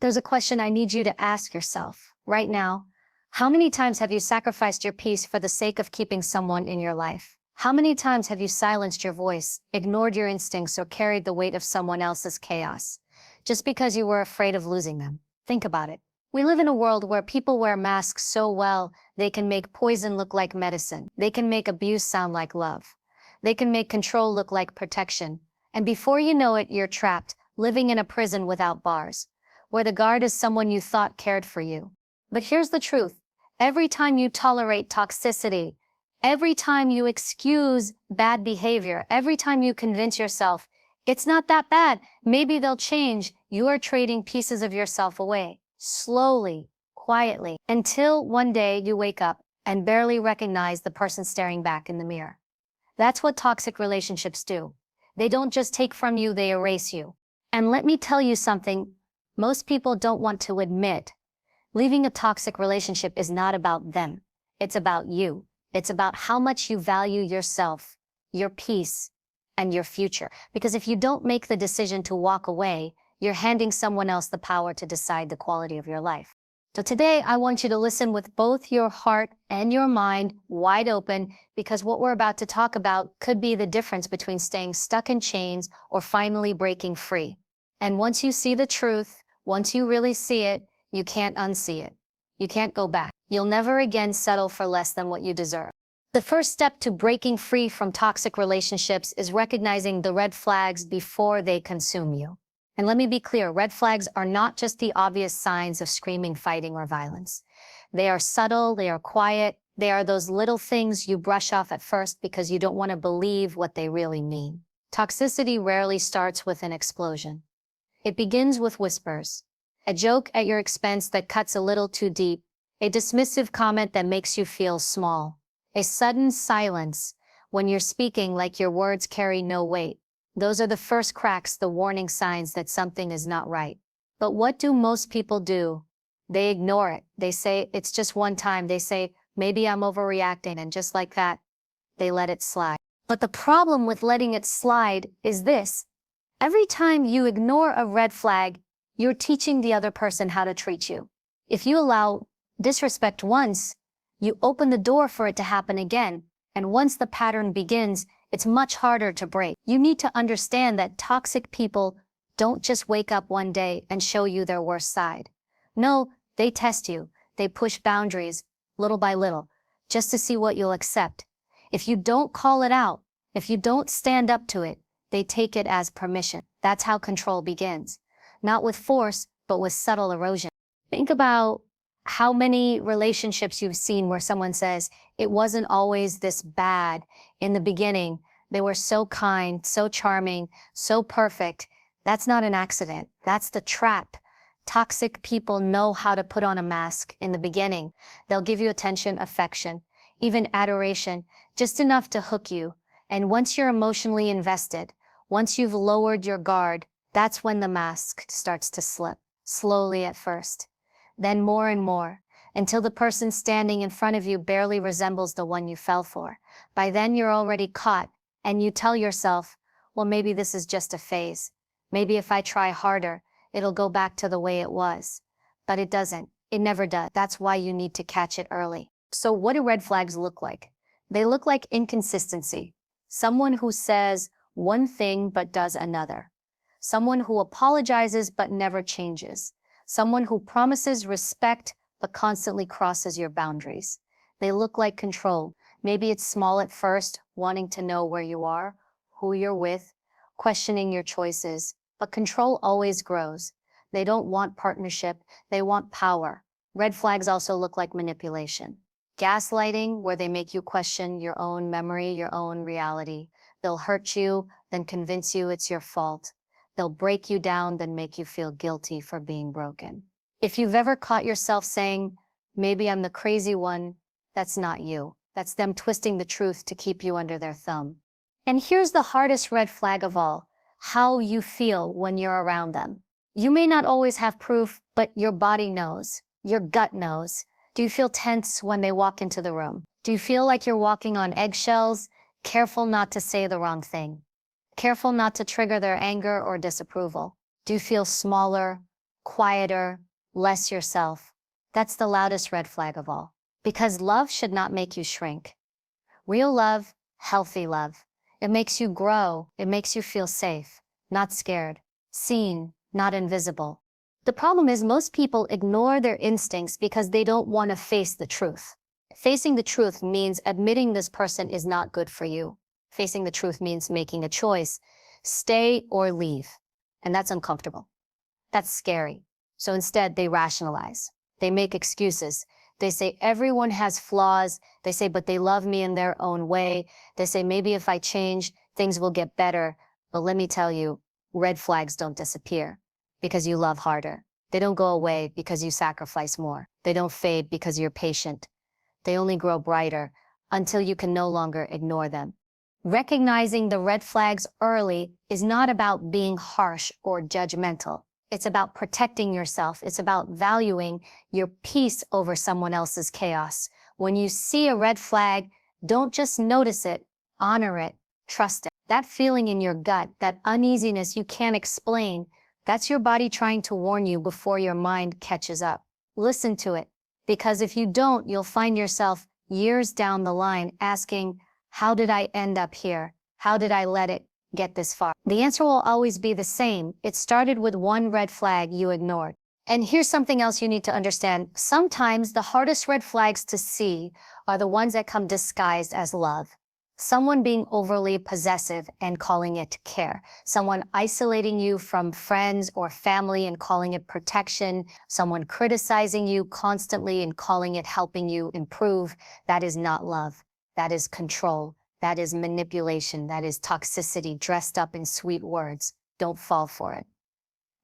There's a question I need you to ask yourself right now. How many times have you sacrificed your peace for the sake of keeping someone in your life? How many times have you silenced your voice, ignored your instincts, or carried the weight of someone else's chaos, just because you were afraid of losing them? Think about it. We live in a world where people wear masks so well, they can make poison look like medicine. They can make abuse sound like love. They can make control look like protection. And before you know it, you're trapped, living in a prison without bars, where the guard is someone you thought cared for you. But here's the truth. Every time you tolerate toxicity, every time you excuse bad behavior, every time you convince yourself, it's not that bad, maybe they'll change, you are trading pieces of yourself away, slowly, quietly, until one day you wake up and barely recognize the person staring back in the mirror. That's what toxic relationships do. They don't just take from you, they erase you. And let me tell you something most people don't want to admit. Leaving a toxic relationship is not about them. It's about you. It's about how much you value yourself, your peace, and your future. Because if you don't make the decision to walk away, you're handing someone else the power to decide the quality of your life. So today, I want you to listen with both your heart and your mind wide open, because what we're about to talk about could be the difference between staying stuck in chains or finally breaking free. And once you see the truth, once you really see it, you can't unsee it. You can't go back. You'll never again settle for less than what you deserve. The first step to breaking free from toxic relationships is recognizing the red flags before they consume you. And let me be clear, red flags are not just the obvious signs of screaming, fighting, or violence. They are subtle, they are quiet, they are those little things you brush off at first because you don't want to believe what they really mean. Toxicity rarely starts with an explosion. It begins with whispers. A joke at your expense that cuts a little too deep, a dismissive comment that makes you feel small, a sudden silence when you're speaking like your words carry no weight. Those are the first cracks, the warning signs that something is not right. But what do most people do? They ignore it. They say, it's just one time. They say, maybe I'm overreacting, and just like that, they let it slide. But the problem with letting it slide is this. Every time you ignore a red flag, you're teaching the other person how to treat you. If you allow disrespect once, you open the door for it to happen again. And once the pattern begins, it's much harder to break. You need to understand that toxic people don't just wake up one day and show you their worst side. No, they test you. They push boundaries, little by little, just to see what you'll accept. If you don't call it out, if you don't stand up to it, they take it as permission. That's how control begins. Not with force, but with subtle erosion. Think about how many relationships you've seen where someone says, it wasn't always this bad. In the beginning, they were so kind, so charming, so perfect. That's not an accident. That's the trap. Toxic people know how to put on a mask in the beginning. They'll give you attention, affection, even adoration, just enough to hook you. And once you're emotionally invested, once you've lowered your guard, that's when the mask starts to slip, slowly at first, then more and more, until the person standing in front of you barely resembles the one you fell for. By then you're already caught, and you tell yourself, well, maybe this is just a phase. Maybe if I try harder, it'll go back to the way it was. But it doesn't. It never does. That's why you need to catch it early. So what do red flags look like? They look like inconsistency. Someone who says one thing but does another. Someone who apologizes but never changes. Someone who promises respect but constantly crosses your boundaries. They look like control. Maybe it's small at first, wanting to know where you are, who you're with, questioning your choices, but control always grows. They don't want partnership, they want power. Red flags also look like manipulation. Gaslighting, where they make you question your own memory, your own reality. They'll hurt you, then convince you it's your fault. They'll break you down, then make you feel guilty for being broken. If you've ever caught yourself saying, maybe I'm the crazy one, that's not you. That's them twisting the truth to keep you under their thumb. And here's the hardest red flag of all, how you feel when you're around them. You may not always have proof, but your body knows, your gut knows. Do you feel tense when they walk into the room? Do you feel like you're walking on eggshells, careful not to say the wrong thing? Careful not to trigger their anger or disapproval? Do you feel smaller, quieter, less yourself. That's the loudest red flag of all. Because love should not make you shrink. Real love, healthy love. It makes you grow. It makes you feel safe, not scared, seen, not invisible. The problem is most people ignore their instincts because they don't want to face the truth. Facing the truth means admitting this person is not good for you. Facing the truth means making a choice, stay or leave. And that's uncomfortable. That's scary. So instead, they rationalize. They make excuses. They say everyone has flaws. They say, but they love me in their own way. They say, maybe if I change, things will get better. But let me tell you, red flags don't disappear because you love harder. They don't go away because you sacrifice more. They don't fade because you're patient. They only grow brighter until you can no longer ignore them. Recognizing the red flags early is not about being harsh or judgmental. It's about protecting yourself. It's about valuing your peace over someone else's chaos. When you see a red flag, don't just notice it, honor it, trust it. That feeling in your gut, that uneasiness you can't explain, that's your body trying to warn you before your mind catches up. Listen to it, because if you don't, you'll find yourself years down the line asking, how did I end up here? How did I let it get this far? The answer will always be the same. It started with one red flag you ignored. And here's something else you need to understand. Sometimes the hardest red flags to see are the ones that come disguised as love. Someone being overly possessive and calling it care. Someone isolating you from friends or family and calling it protection. Someone criticizing you constantly and calling it helping you improve. That is not love. That is control. That is manipulation. That is toxicity dressed up in sweet words. Don't fall for it.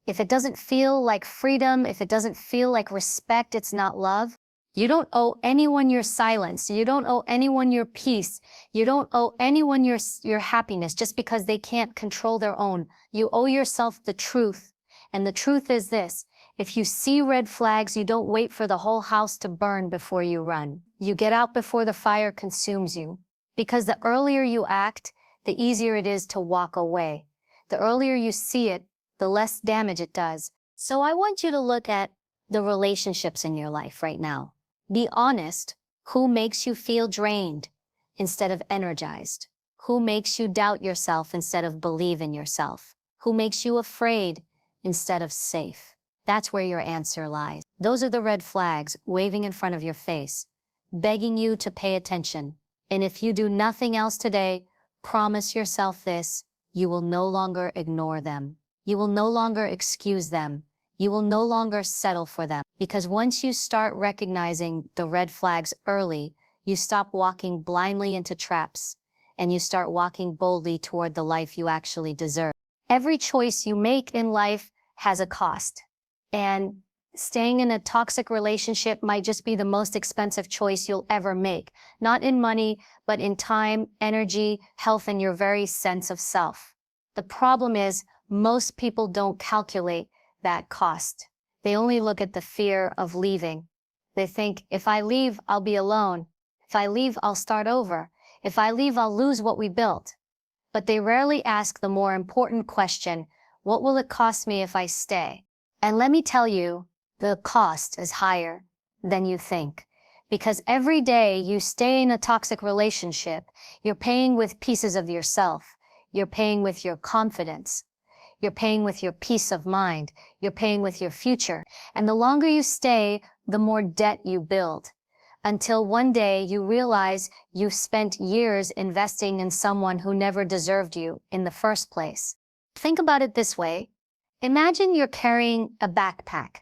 If it doesn't feel like freedom, if it doesn't feel like respect, it's not love. You don't owe anyone your silence. You don't owe anyone your peace. You don't owe anyone your happiness just because they can't control their own. You owe yourself the truth. And the truth is this: if you see red flags, you don't wait for the whole house to burn before you run. You get out before the fire consumes you. Because the earlier you act, the easier it is to walk away. The earlier you see it, the less damage it does. So I want you to look at the relationships in your life right now. Be honest. Who makes you feel drained instead of energized? Who makes you doubt yourself instead of believe in yourself? Who makes you afraid instead of safe? That's where your answer lies. Those are the red flags waving in front of your face, begging you to pay attention. And if you do nothing else today, promise yourself this: you will no longer ignore them. You will no longer excuse them. You will no longer settle for them. Because once you start recognizing the red flags early, you stop walking blindly into traps, and you start walking boldly toward the life you actually deserve. Every choice you make in life has a cost. And staying in a toxic relationship might just be the most expensive choice you'll ever make. Not in money, but in time, energy, health, and your very sense of self. The problem is, most people don't calculate that cost. They only look at the fear of leaving. They think, if I leave, I'll be alone. If I leave, I'll start over. If I leave, I'll lose what we built. But they rarely ask the more important question: what will it cost me if I stay? And let me tell you, the cost is higher than you think. Because every day you stay in a toxic relationship, you're paying with pieces of yourself. You're paying with your confidence. You're paying with your peace of mind. You're paying with your future. And the longer you stay, the more debt you build. Until one day you realize you've spent years investing in someone who never deserved you in the first place. Think about it this way. Imagine you're carrying a backpack.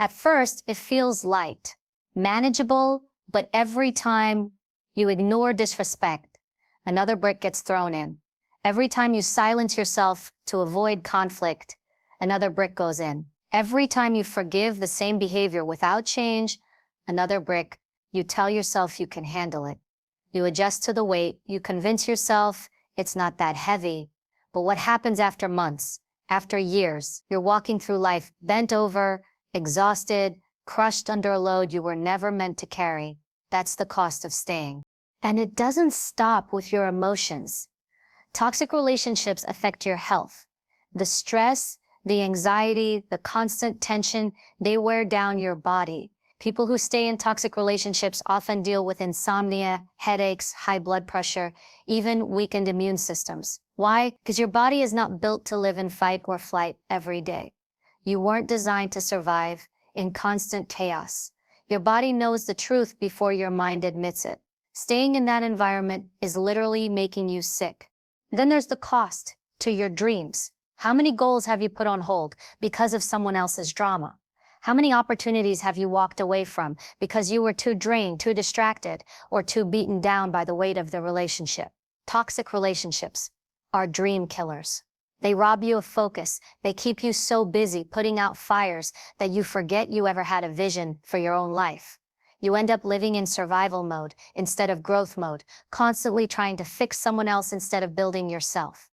At first, it feels light, manageable, but every time you ignore disrespect, another brick gets thrown in. Every time you silence yourself to avoid conflict, another brick goes in. Every time you forgive the same behavior without change, another brick. You tell yourself you can handle it. You adjust to the weight. You convince yourself it's not that heavy. But what happens after months, after years? You're walking through life bent over, exhausted, crushed under a load you were never meant to carry. That's the cost of staying. And it doesn't stop with your emotions. Toxic relationships affect your health. The stress, The anxiety, the constant tension, they wear down your body. People who stay in toxic relationships often deal with insomnia, headaches, high blood pressure, even weakened immune systems. Why? Because your body is not built to live in fight or flight every day. You weren't designed to survive in constant chaos. Your body knows the truth before your mind admits it. Staying in that environment is literally making you sick. Then there's the cost to your dreams. How many goals have you put on hold because of someone else's drama? How many opportunities have you walked away from because you were too drained, too distracted, or too beaten down by the weight of the relationship? Toxic relationships are dream killers. They rob you of focus. They keep you so busy putting out fires that you forget you ever had a vision for your own life. You end up living in survival mode instead of growth mode, constantly trying to fix someone else instead of building yourself.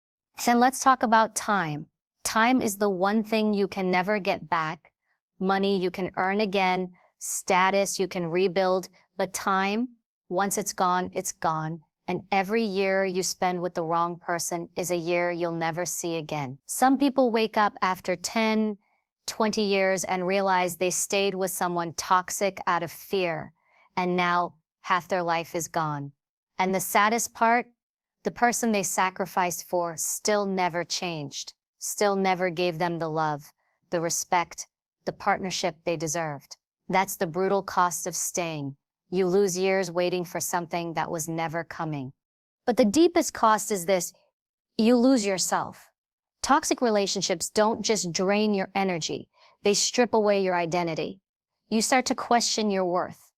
Then let's talk about time. Time is the one thing you can never get back. Money you can earn again, status you can rebuild, but time, once it's gone, it's gone. And every year you spend with the wrong person is a year you'll never see again. Some people wake up after 10, 20 years and realize they stayed with someone toxic out of fear, and now half their life is gone. And the saddest part, the person they sacrificed for still never changed, still never gave them the love, the respect, the partnership they deserved. That's the brutal cost of staying. You lose years waiting for something that was never coming. But the deepest cost is this: you lose yourself. Toxic relationships don't just drain your energy, they strip away your identity. You start to question your worth.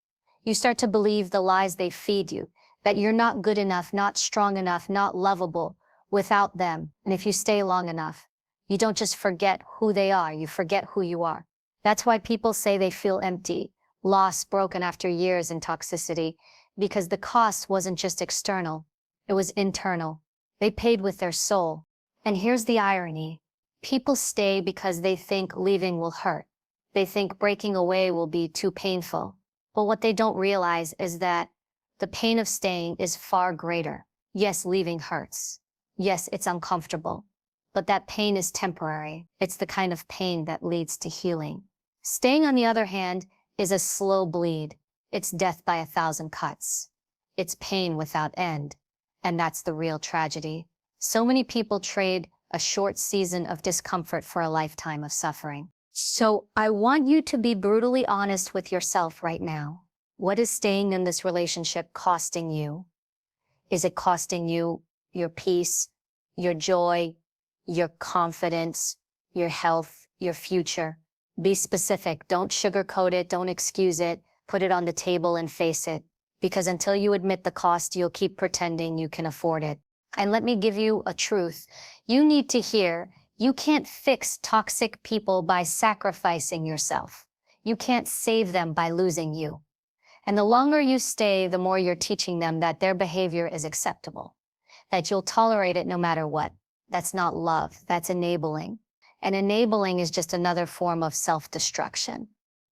You start to believe the lies they feed you, that you're not good enough, not strong enough, not lovable without them. And if you stay long enough, you don't just forget who they are, you forget who you are. That's why people say they feel empty, lost, broken after years in toxicity, because the cost wasn't just external, it was internal. They paid with their soul. And here's the irony. People stay because they think leaving will hurt. They think breaking away will be too painful. But what they don't realize is that the pain of staying is far greater. Yes, leaving hurts. Yes, it's uncomfortable. But that pain is temporary. It's the kind of pain that leads to healing. Staying, on the other hand, is a slow bleed. It's death by 1,000 cuts. It's pain without end. And that's the real tragedy. So many people trade a short season of discomfort for a lifetime of suffering. So I want you to be brutally honest with yourself right now. What is staying in this relationship costing you? Is it costing you your peace, your joy, your confidence, your health, your future? Be specific. Don't sugarcoat it. Don't excuse it. Put it on the table and face it. Because until you admit the cost, you'll keep pretending you can afford it. And let me give you a truth. You need to hear, you can't fix toxic people by sacrificing yourself. You can't save them by losing you. And the longer you stay, the more you're teaching them that their behavior is acceptable, that you'll tolerate it no matter what. That's not love. That's enabling. And enabling is just another form of self-destruction.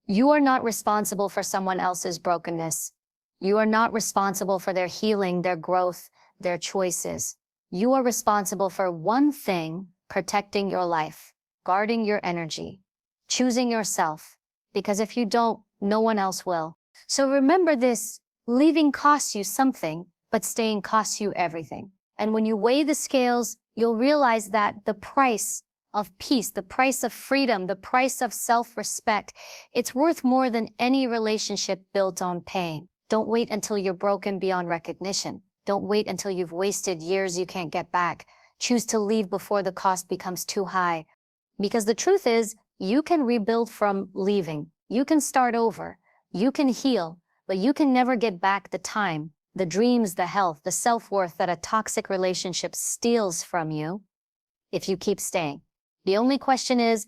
You are not responsible for someone else's brokenness. You are not responsible for their healing, their growth, their choices. You are responsible for one thing: protecting your life, guarding your energy, choosing yourself. Because if you don't, no one else will. So remember this: leaving costs you something, but staying costs you everything. And when you weigh the scales, you'll realize that the price of peace, the price of freedom, the price of self-respect, it's worth more than any relationship built on pain. Don't wait until you're broken beyond recognition. Don't wait until you've wasted years you can't get back. Choose to leave before the cost becomes too high. Because the truth is, you can rebuild from leaving. You can start over. You can heal, but you can never get back the time, the dreams, the health, the self-worth that a toxic relationship steals from you if you keep staying. The only question is,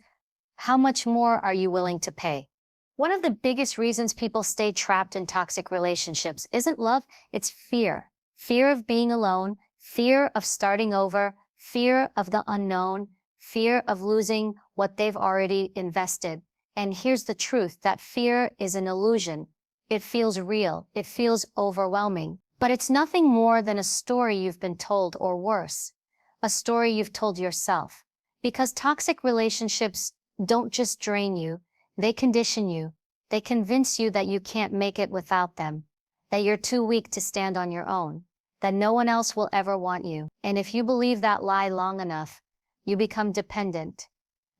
how much more are you willing to pay? One of the biggest reasons people stay trapped in toxic relationships isn't love, it's fear. Fear of being alone, fear of starting over, fear of the unknown, fear of losing what they've already invested. And here's the truth, that fear is an illusion. It feels real, it feels overwhelming, but it's nothing more than a story you've been told, or worse, a story you've told yourself. Because toxic relationships don't just drain you, they condition you. They convince you that you can't make it without them, that you're too weak to stand on your own, that no one else will ever want you. And if you believe that lie long enough, you become dependent.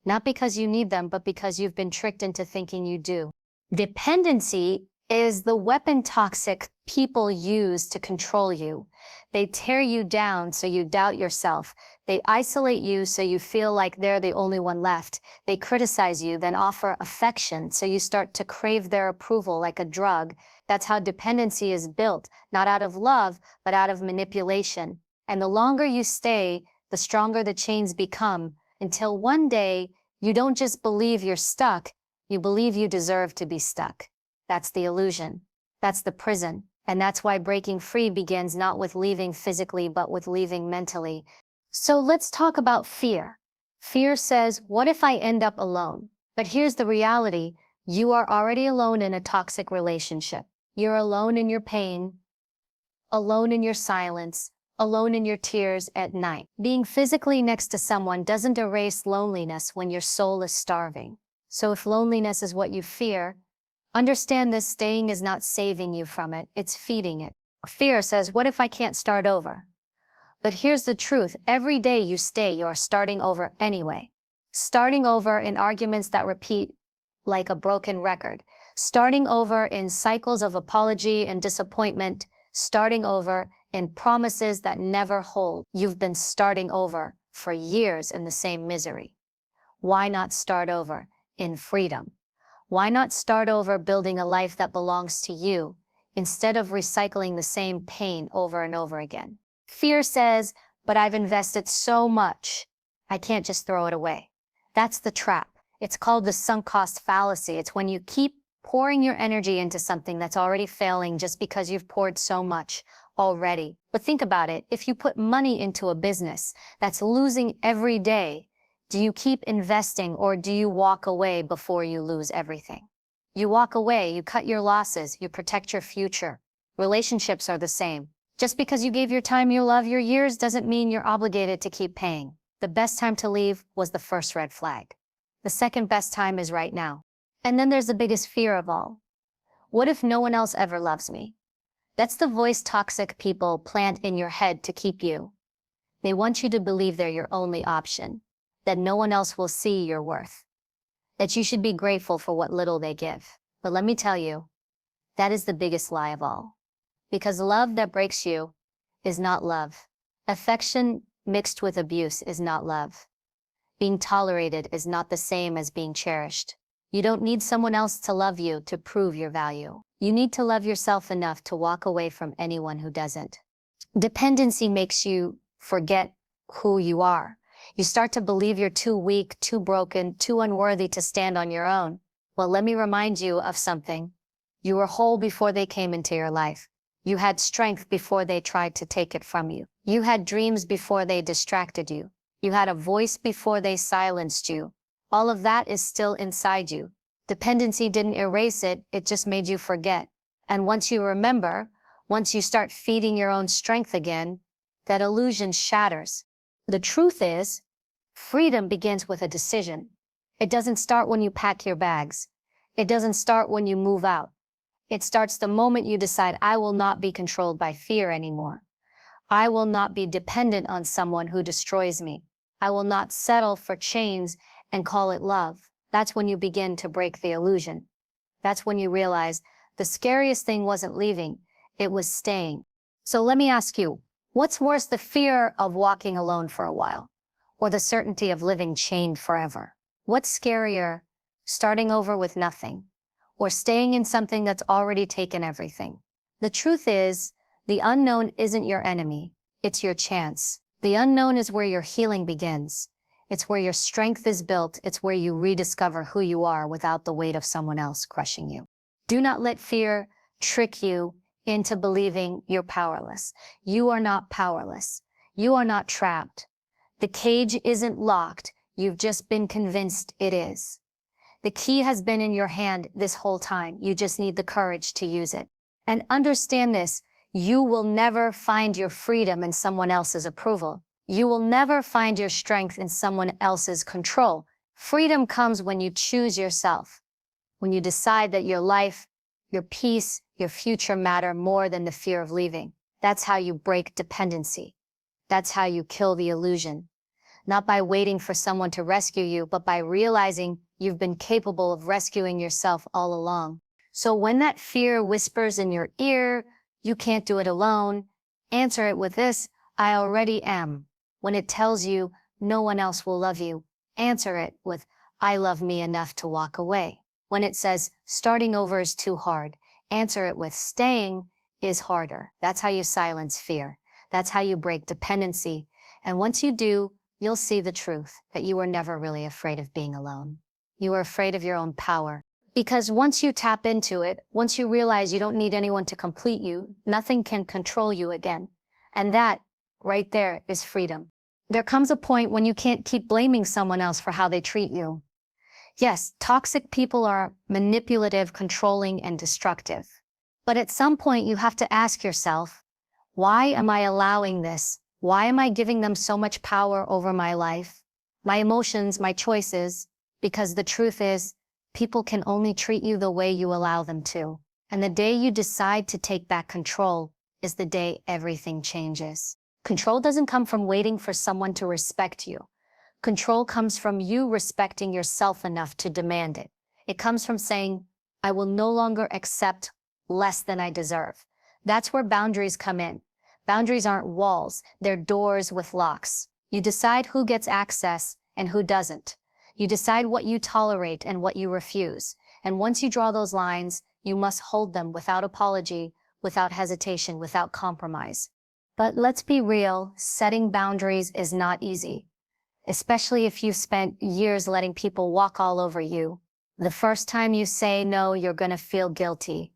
Not because you need them, but because you've been tricked into thinking you do. Dependency is the weapon toxic people use to control you. They tear you down so you doubt yourself. They isolate you so you feel like they're the only one left. They criticize you, then offer affection so you start to crave their approval like a drug. That's how dependency is built, not out of love, but out of manipulation. And the longer you stay, the stronger the chains become, until one day you don't just believe you're stuck, you believe you deserve to be stuck. That's the illusion. That's the prison. And that's why breaking free begins not with leaving physically, but with leaving mentally. So let's talk about fear. Fear says, what if I end up alone? But here's the reality. You are already alone in a toxic relationship. You're alone in your pain, alone in your silence, alone in your tears at night. Being physically next to someone doesn't erase loneliness when your soul is starving. So if loneliness is what you fear, understand this: staying is not saving you from it, it's feeding it. Fear says, what if I can't start over? But here's the truth. Every day you stay, you're starting over anyway. Starting over in arguments that repeat like a broken record. Starting over in cycles of apology and disappointment. Starting over in promises that never hold. You've been starting over for years in the same misery. Why not start over in freedom? Why not start over building a life that belongs to you, instead of recycling the same pain over and over again? Fear says, but I've invested so much, I can't just throw it away. That's the trap. It's called the sunk cost fallacy. It's when you keep pouring your energy into something that's already failing just because you've poured so much already. But think about it. If you put money into a business that's losing every day, do you keep investing, or do you walk away before you lose everything? You walk away, you cut your losses, you protect your future. Relationships are the same. Just because you gave your time, your love, your years doesn't mean you're obligated to keep paying. The best time to leave was the first red flag. The second best time is right now. And then there's the biggest fear of all. What if no one else ever loves me? That's the voice toxic people plant in your head to keep you. They want you to believe they're your only option, that no one else will see your worth, that you should be grateful for what little they give. But let me tell you, that is the biggest lie of all. Because love that breaks you is not love. Affection mixed with abuse is not love. Being tolerated is not the same as being cherished. You don't need someone else to love you to prove your value. You need to love yourself enough to walk away from anyone who doesn't. Dependency makes you forget who you are. You start to believe you're too weak, too broken, too unworthy to stand on your own. Well, let me remind you of something. You were whole before they came into your life. You had strength before they tried to take it from you. You had dreams before they distracted you. You had a voice before they silenced you. All of that is still inside you. Dependency didn't erase it, it just made you forget. And once you remember, once you start feeding your own strength again, that illusion shatters. The truth is, freedom begins with a decision. It doesn't start when you pack your bags. It doesn't start when you move out. It starts the moment you decide, I will not be controlled by fear anymore. I will not be dependent on someone who destroys me. I will not settle for chains and call it love. That's when you begin to break the illusion. That's when you realize the scariest thing wasn't leaving, it was staying. So let me ask you, what's worse, the fear of walking alone for a while, or the certainty of living chained forever? What's scarier, starting over with nothing, or staying in something that's already taken everything? The truth is, the unknown isn't your enemy, it's your chance. The unknown is where your healing begins. It's where your strength is built. It's where you rediscover who you are without the weight of someone else crushing you. Do not let fear trick you into believing you're powerless. You are not powerless. You are not trapped. The cage isn't locked. You've just been convinced it is. The key has been in your hand this whole time. You just need the courage to use it. And understand this, you will never find your freedom in someone else's approval. You will never find your strength in someone else's control. Freedom comes when you choose yourself, when you decide that your life, your peace, your future matter more than the fear of leaving. That's how you break dependency. That's how you kill the illusion. Not by waiting for someone to rescue you, but by realizing you've been capable of rescuing yourself all along. So when that fear whispers in your ear, "You can't do it alone," answer it with this: "I already am." When it tells you no one else will love you, answer it with, "I love me enough to walk away." When it says starting over is too hard, answer it with, "Staying is harder." That's how you silence fear. That's how you break dependency. And once you do, you'll see the truth that you were never really afraid of being alone. You were afraid of your own power. Because once you tap into it, once you realize you don't need anyone to complete you, nothing can control you again. And that, right there, is freedom. There comes a point when you can't keep blaming someone else for how they treat you. Yes, toxic people are manipulative, controlling, and destructive. But at some point, you have to ask yourself, why am I allowing this? Why am I giving them so much power over my life, my emotions, my choices? Because the truth is, people can only treat you the way you allow them to. And the day you decide to take back control is the day everything changes. Control doesn't come from waiting for someone to respect you. Control comes from you respecting yourself enough to demand it. It comes from saying, "I will no longer accept less than I deserve." That's where boundaries come in. Boundaries aren't walls, they're doors with locks. You decide who gets access and who doesn't. You decide what you tolerate and what you refuse. And once you draw those lines, you must hold them without apology, without hesitation, without compromise. But let's be real, setting boundaries is not easy, especially if you've spent years letting people walk all over you. The first time you say no, you're gonna feel guilty.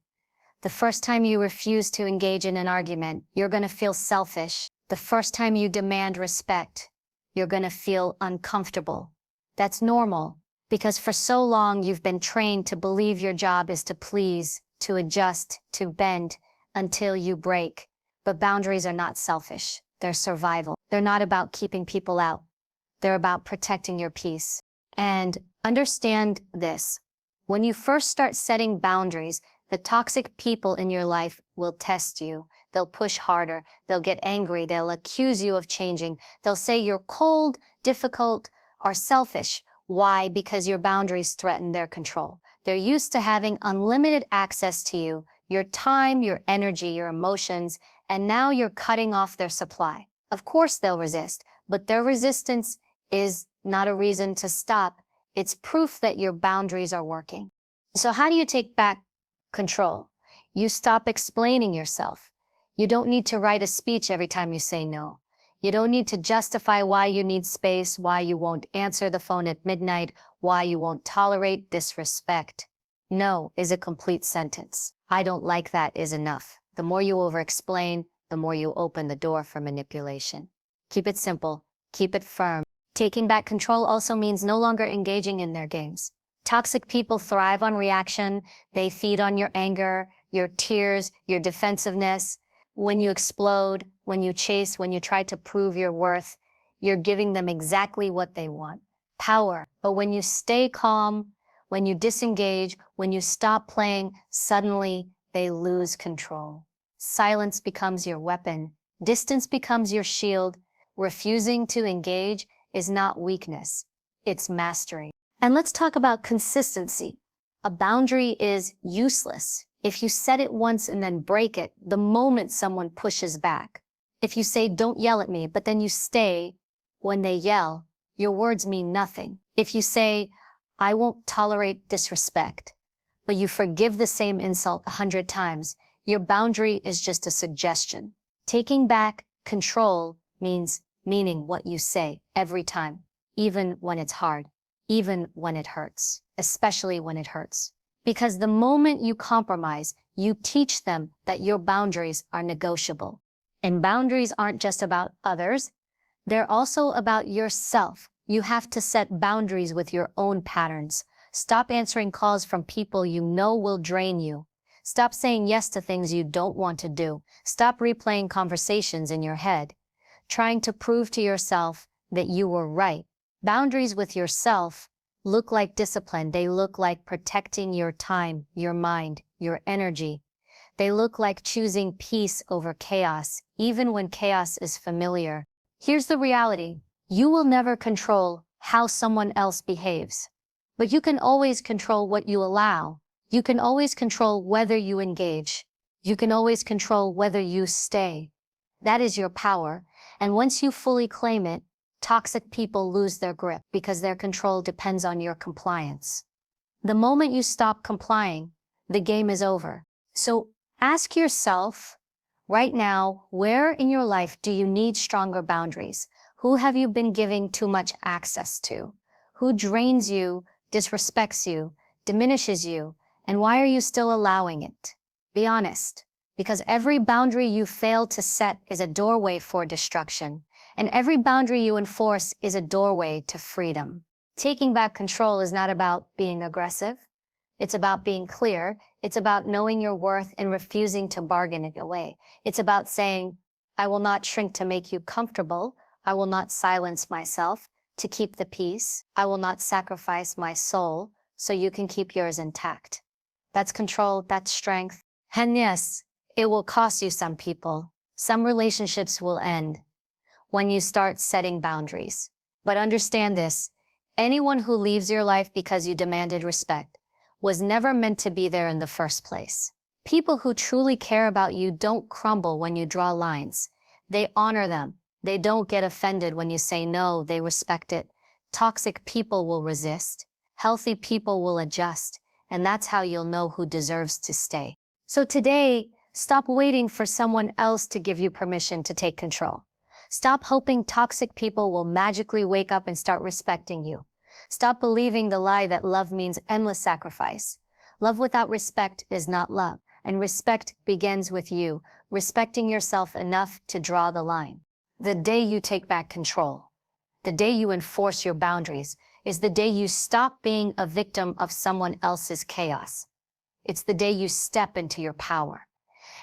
The first time you refuse to engage in an argument, you're gonna feel selfish. The first time you demand respect, you're gonna feel uncomfortable. That's normal, because for so long you've been trained to believe your job is to please, to adjust, to bend, until you break. But boundaries are not selfish, they're survival. They're not about keeping people out. They're about protecting your peace. And understand this, when you first start setting boundaries, the toxic people in your life will test you. They'll push harder, they'll get angry, they'll accuse you of changing. They'll say you're cold, difficult, or selfish. Why? Because your boundaries threaten their control. They're used to having unlimited access to you, your time, your energy, your emotions, and now you're cutting off their supply. Of course they'll resist, but their resistance is not a reason to stop. It's proof that your boundaries are working. So how do you take back control? You stop explaining yourself. You don't need to write a speech every time you say no. You don't need to justify why you need space, why you won't answer the phone at midnight, why you won't tolerate disrespect. No is a complete sentence. I don't like that is enough. The more you over-explain, the more you open the door for manipulation. Keep it simple. Keep it firm. Taking back control also means no longer engaging in their games. Toxic people thrive on reaction. They feed on your anger, your tears, your defensiveness. When you explode, when you chase, when you try to prove your worth, you're giving them exactly what they want, power. But when you stay calm, when you disengage, when you stop playing, suddenly they lose control. Silence becomes your weapon. Distance becomes your shield. Refusing to engage is not weakness, it's mastery. And let's talk about consistency. A boundary is useless if you set it once and then break it the moment someone pushes back. If you say, "Don't yell at me," but then you stay when they yell, your words mean nothing. If you say, "I won't tolerate disrespect," but you forgive the same insult 100 times, your boundary is just a suggestion. Taking back control means meaning what you say every time, even when it's hard, even when it hurts, especially when it hurts. Because the moment you compromise, you teach them that your boundaries are negotiable. And boundaries aren't just about others, they're also about yourself. You have to set boundaries with your own patterns. Stop answering calls from people you know will drain you. Stop saying yes to things you don't want to do. Stop replaying conversations in your head. trying to prove to yourself that you were right. Boundaries with yourself look like discipline. They look like protecting your time, your mind, your energy. They look like choosing peace over chaos, even when chaos is familiar. Here's the reality. You will never control how someone else behaves, but you can always control what you allow. You can always control whether you engage. You can always control whether you stay. That is your power. And once you fully claim it, toxic people lose their grip because their control depends on your compliance. The moment you stop complying, the game is over. So ask yourself right now, where in your life do you need stronger boundaries? Who have you been giving too much access to? Who drains you, disrespects you, diminishes you, and why are you still allowing it? Be honest, because every boundary you fail to set is a doorway for destruction, and every boundary you enforce is a doorway to freedom. Taking back control is not about being aggressive. It's about being clear. It's about knowing your worth and refusing to bargain it away. It's about saying, I will not shrink to make you comfortable. I will not silence myself to keep the peace. I will not sacrifice my soul so you can keep yours intact. That's control, that's strength. And yes, it will cost you some people. Some relationships will end when you start setting boundaries. But understand this, anyone who leaves your life because you demanded respect was never meant to be there in the first place. People who truly care about you don't crumble when you draw lines. They honor them. They don't get offended when you say no, they respect it. Toxic people will resist. Healthy people will adjust. And that's how you'll know who deserves to stay. So today, stop waiting for someone else to give you permission to take control. Stop hoping toxic people will magically wake up and start respecting you. Stop believing the lie that love means endless sacrifice. Love without respect is not love, and respect begins with you, respecting yourself enough to draw the line. The day you take back control, the day you enforce your boundaries, is the day you stop being a victim of someone else's chaos. It's the day you step into your power.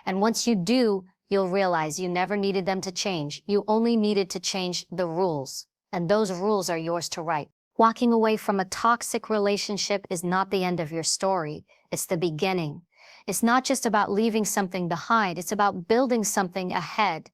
And once you do, you'll realize you never needed them to change. You only needed to change the rules, and those rules are yours to write. Walking away from a toxic relationship is not the end of your story. It's the beginning. It's not just about leaving something behind. It's about building something ahead.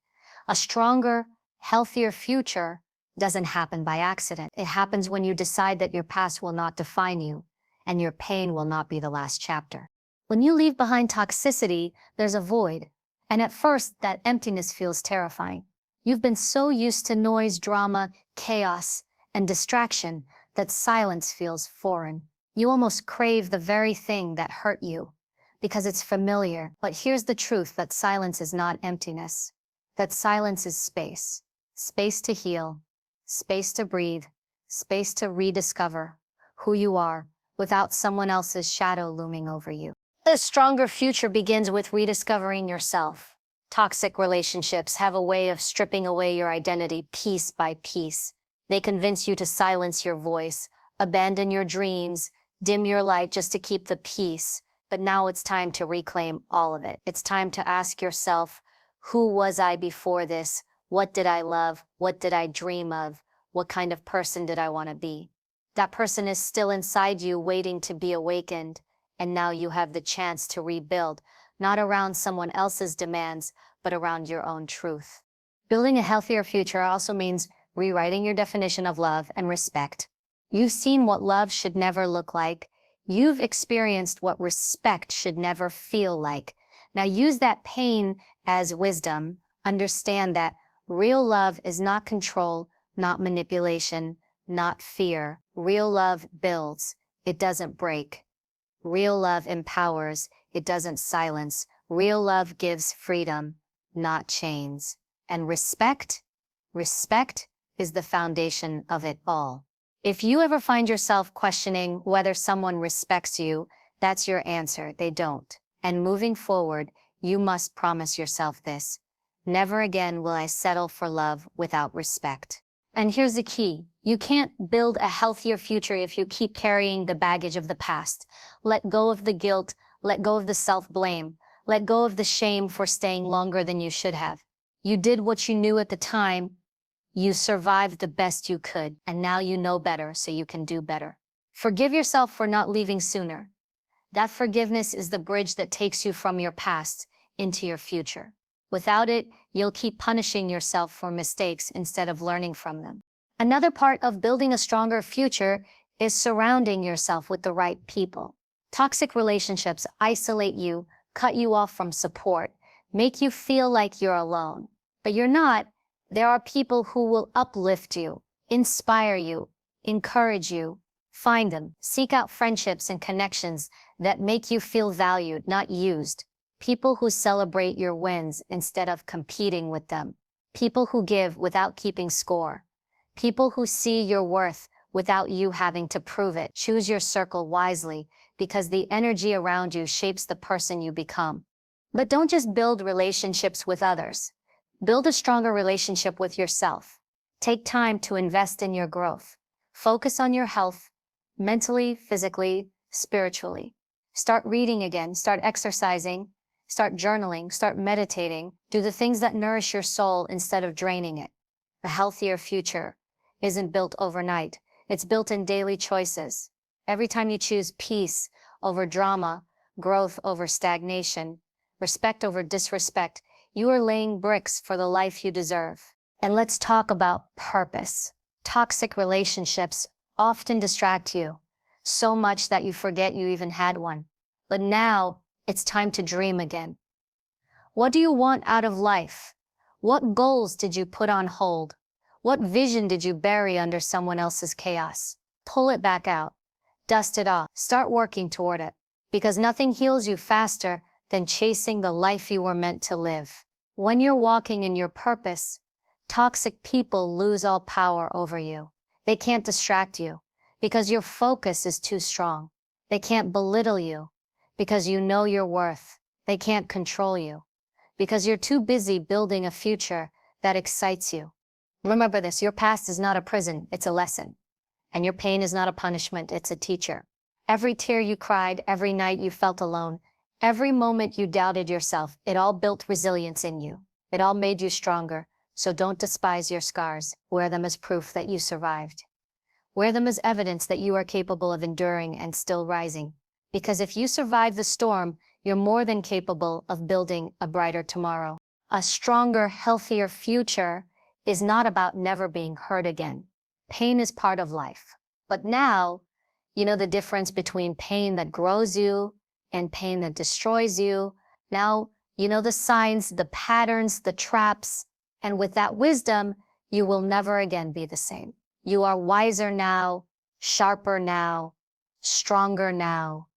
A stronger, healthier future doesn't happen by accident. It happens when you decide that your past will not define you, and your pain will not be the last chapter. When you leave behind toxicity, there's a void. And at first, that emptiness feels terrifying. You've been so used to noise, drama, chaos, and distraction that silence feels foreign. You almost crave the very thing that hurt you because it's familiar. But here's the truth, that silence is not emptiness. That silence is space. Space to heal, space to breathe, space to rediscover who you are without someone else's shadow looming over you. A stronger future begins with rediscovering yourself. Toxic relationships have a way of stripping away your identity piece by piece. They convince you to silence your voice, abandon your dreams, dim your light just to keep the peace. But now it's time to reclaim all of it. It's time to ask yourself, who was I before this? What did I love? What did I dream of? What kind of person did I want to be? That person is still inside you, waiting to be awakened. And now you have the chance to rebuild, not around someone else's demands, but around your own truth. Building a healthier future also means rewriting your definition of love and respect. You've seen what love should never look like. You've experienced what respect should never feel like. Now use that pain as wisdom. Understand that real love is not control, not manipulation, not fear. Real love builds, it doesn't break. Real love empowers, it doesn't silence. Real love gives freedom, not chains. And respect is the foundation of it all. If you ever find yourself questioning whether someone respects you, that's your answer, they don't. And moving forward, you must promise yourself this: never again will I settle for love without respect. And here's the key: you can't build a healthier future if you keep carrying the baggage of the past. Let go of the guilt, let go of the self-blame, let go of the shame for staying longer than you should have. You did what you knew at the time. You survived the best you could, and now you know better, so you can do better. Forgive yourself for not leaving sooner. That forgiveness is the bridge that takes you from your past into your future. Without it, you'll keep punishing yourself for mistakes instead of learning from them. Another part of building a stronger future is surrounding yourself with the right people. Toxic relationships isolate you, cut you off from support, make you feel like you're alone. But you're not. There are people who will uplift you, inspire you, encourage you. Find them. Seek out friendships and connections that make you feel valued, not used. People who celebrate your wins instead of competing with them. People who give without keeping score. People who see your worth without you having to prove it. Choose your circle wisely, because the energy around you shapes the person you become. But don't just build relationships with others. Build a stronger relationship with yourself. Take time to invest in your growth. Focus on your health, mentally, physically, spiritually. Start reading again, start exercising, start journaling, start meditating. Do the things that nourish your soul instead of draining it. A healthier future isn't built overnight. It's built in daily choices. Every time you choose peace over drama, growth over stagnation, respect over disrespect, you are laying bricks for the life you deserve. And let's talk about purpose. Toxic relationships often distract you so much that you forget you even had one. But now it's time to dream again. What do you want out of life? What goals did you put on hold? What vision did you bury under someone else's chaos? Pull it back out. Dust it off. Start working toward it. Because nothing heals you faster than chasing the life you were meant to live. When you're walking in your purpose, toxic people lose all power over you. They can't distract you because your focus is too strong. They can't belittle you because you know your worth. They can't control you because you're too busy building a future that excites you. Remember this, your past is not a prison, it's a lesson. And your pain is not a punishment, it's a teacher. Every tear you cried, every night you felt alone, every moment you doubted yourself, it all built resilience in you. It all made you stronger. So don't despise your scars. Wear them as proof that you survived. Wear them as evidence that you are capable of enduring and still rising. Because if you survive the storm, you're more than capable of building a brighter tomorrow. A stronger, healthier future is not about never being hurt again. Pain is part of life. But now, you know the difference between pain that grows you and pain that destroys you. Now, you know the signs, the patterns, the traps. And with that wisdom, you will never again be the same. You are wiser now, sharper now, stronger now.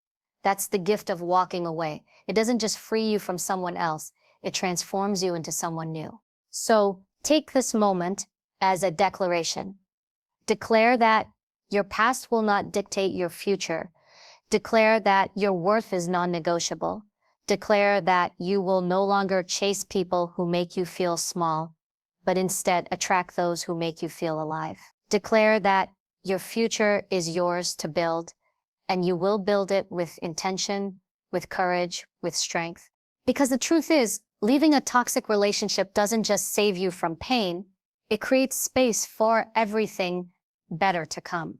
That's the gift of walking away. It doesn't just free you from someone else, it transforms you into someone new. So take this moment as a declaration. Declare that your past will not dictate your future. Declare that your worth is non-negotiable. Declare that you will no longer chase people who make you feel small, but instead attract those who make you feel alive. Declare that your future is yours to build, and you will build it with intention, with courage, with strength. Because the truth is, leaving a toxic relationship doesn't just save you from pain, it creates space for everything better to come.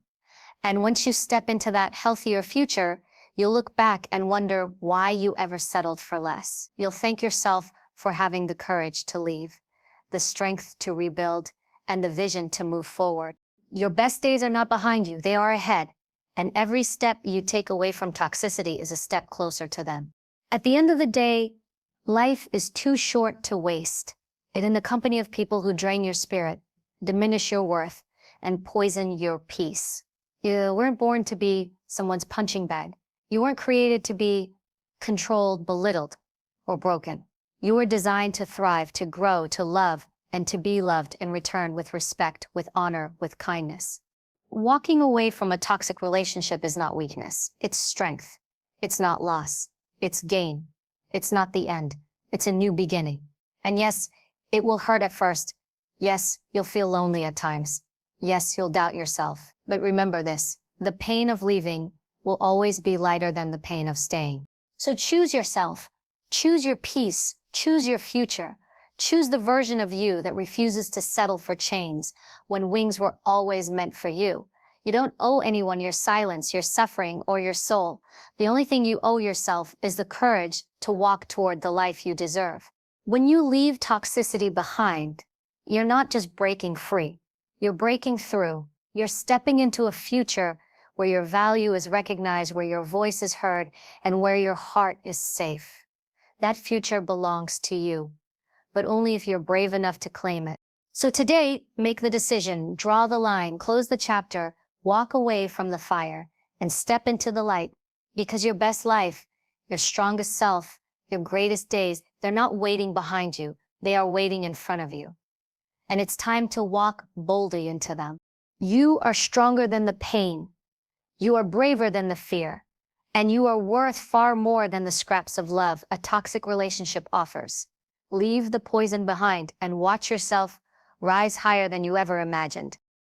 And once you step into that healthier future, you'll look back and wonder why you ever settled for less. You'll thank yourself for having the courage to leave, the strength to rebuild, and the vision to move forward. Your best days are not behind you, they are ahead. And every step you take away from toxicity is a step closer to them. At the end of the day, life is too short to waste it in the company of people who drain your spirit, diminish your worth, and poison your peace. You weren't born to be someone's punching bag. You weren't created to be controlled, belittled, or broken. You were designed to thrive, to grow, to love, and to be loved in return with respect, with honor, with kindness. Walking away from a toxic relationship is not weakness. It's strength. It's not loss. It's gain. It's not the end. It's a new beginning. And yes, it will hurt at first. Yes, you'll feel lonely at times. Yes, you'll doubt yourself. But remember this, the pain of leaving will always be lighter than the pain of staying. So choose yourself. Choose your peace. Choose your future. Choose the version of you that refuses to settle for chains when wings were always meant for you. You don't owe anyone your silence, your suffering, or your soul. The only thing you owe yourself is the courage to walk toward the life you deserve. When you leave toxicity behind, you're not just breaking free. You're breaking through. You're stepping into a future where your value is recognized, where your voice is heard, and where your heart is safe. That future belongs to you, but only if you're brave enough to claim it. So today, make the decision, draw the line, close the chapter, walk away from the fire, and step into the light, because your best life, your strongest self, your greatest days, they're not waiting behind you, they are waiting in front of you. And it's time to walk boldly into them. You are stronger than the pain. You are braver than the fear. And you are worth far more than the scraps of love a toxic relationship offers. Leave the poison behind and watch yourself rise higher than you ever imagined.